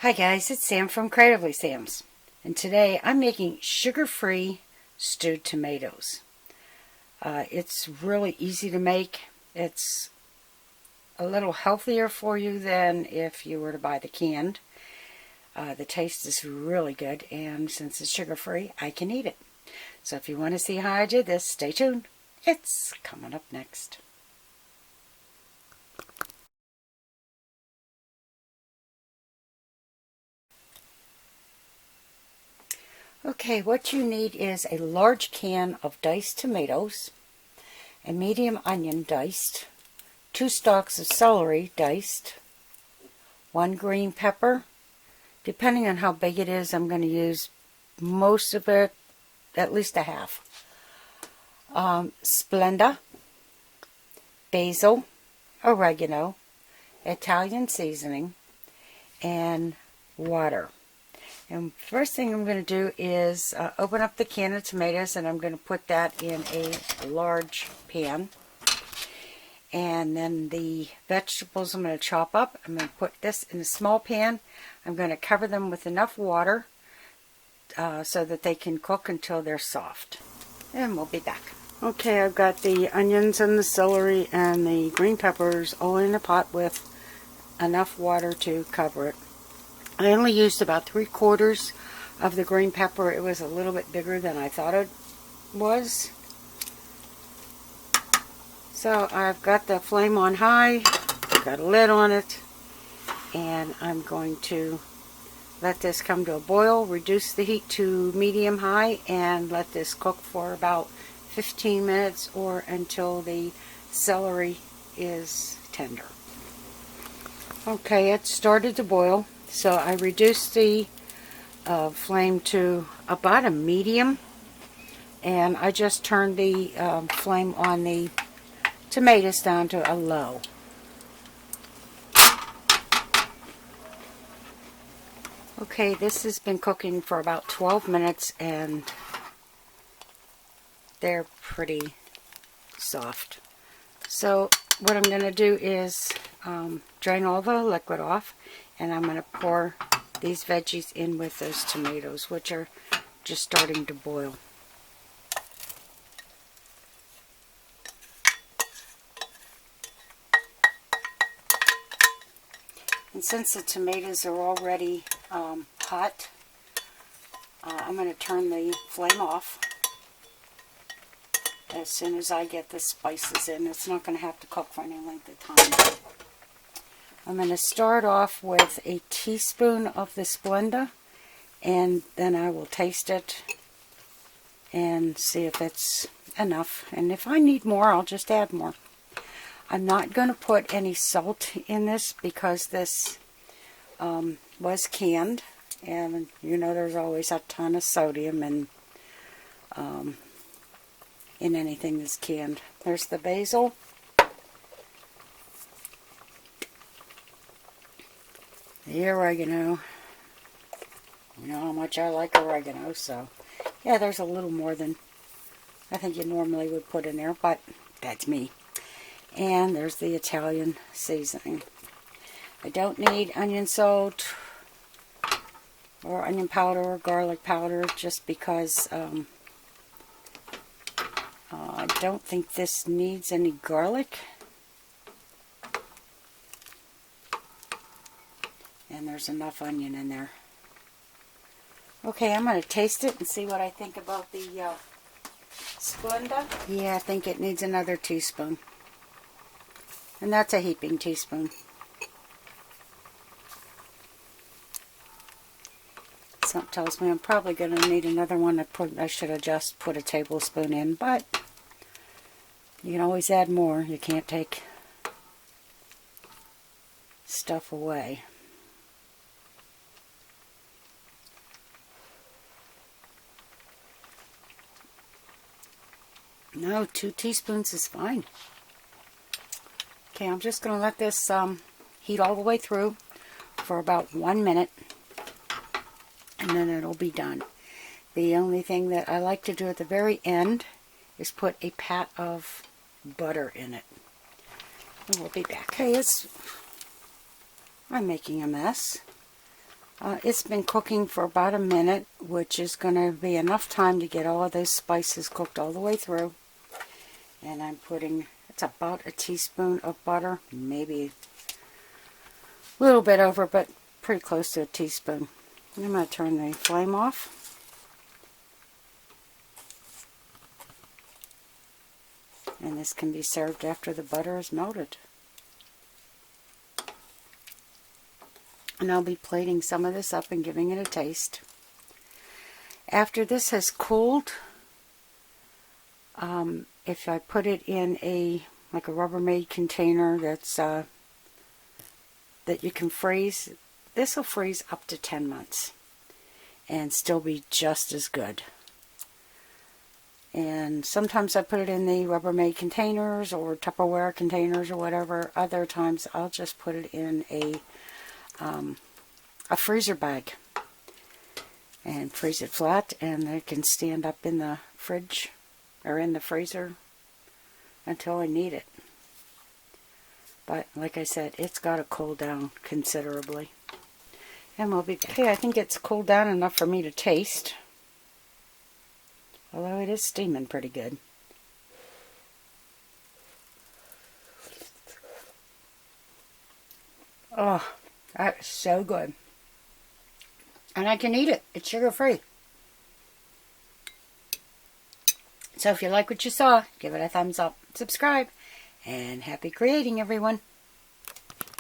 Hi guys, it's Sam from Creatively Sam's, and today I'm making sugar-free stewed tomatoes. It's really easy to make. It's a little healthier for you than if you were to buy the canned. The taste is really good, and since it's sugar-free, I can eat it. So if you want to see how I did this, stay tuned. It's coming up next. Okay, what you need is a large can of diced tomatoes, a medium onion diced, 2 stalks of celery diced, 1 green pepper. Depending on how big it is, I'm going to use most of it, at least a half. Splenda, basil, oregano, Italian seasoning, and water. And first thing I'm going to do is open up the can of tomatoes, and I'm going to put that in a large pan. And then the vegetables I'm going to chop up. I'm going to put this in a small pan. I'm going to cover them with enough water so that they can cook until they're soft. And we'll be back. Okay, I've got the onions and the celery and the green peppers all in a pot with enough water to cover it. I only used about 3/4 of the green pepper. It was a little bit bigger than I thought it was. So I've got the flame on high, got a lid on it, and I'm going to let this come to a boil, reduce the heat to medium high, and let this cook for about 15 minutes or until the celery is tender. Okay, it started to boil. So I reduced the flame to about a medium, and I just turned the flame on the tomatoes down to a low. Okay, this has been cooking for about 12 minutes and they're pretty soft. So what I'm going to do is drain all the liquid off, and I'm going to pour these veggies in with those tomatoes, which are just starting to boil. And since the tomatoes are already hot, I'm going to turn the flame off as soon as I get the spices in. It's not going to have to cook for any length of time. I'm going to start off with a teaspoon of the Splenda, and then I will taste it and see if it's enough. And if I need more, I'll just add more. I'm not going to put any salt in this because this was canned, and you know there's always a ton of sodium in anything that's canned. There's the basil. The oregano. You know how much I like oregano, so yeah, there's a little more than I think you normally would put in there, but that's me. And there's the Italian seasoning. I don't need onion salt or onion powder or garlic powder just because I don't think this needs any garlic. And there's enough onion in there. Okay, I'm going to taste it and see what I think about the Splenda. Yeah, I think it needs another teaspoon. And that's a heaping teaspoon. Something tells me I'm probably going to need another one. I should have just put a tablespoon in, but you can always add more. You can't take stuff away. No, 2 teaspoons is fine. Okay, I'm just going to let this heat all the way through for about 1 minute, and then it'll be done. The only thing that I like to do at the very end is put a pat of butter in it. And we'll be back. Okay, I'm making a mess. It's been cooking for about a minute, which is going to be enough time to get all of those spices cooked all the way through. And I'm putting, it's about a teaspoon of butter, maybe a little bit over, but pretty close to a teaspoon. I'm going to turn the flame off. And this can be served after the butter is melted. And I'll be plating some of this up and giving it a taste. After this has cooled, if I put it in like a Rubbermaid container that's that you can freeze, this will freeze up to 10 months and still be just as good. And sometimes I put it in the Rubbermaid containers or Tupperware containers or whatever. Other times I'll just put it in a freezer bag and freeze it flat, and it can stand up in the fridge or in the freezer until I need it. But like I said, it's got to cool down considerably. And we'll be back. Okay, I think it's cooled down enough for me to taste. Although it is steaming pretty good. Oh, that is so good. And I can eat it. It's sugar-free. So if you like what you saw, give it a thumbs up, subscribe, and happy creating, everyone.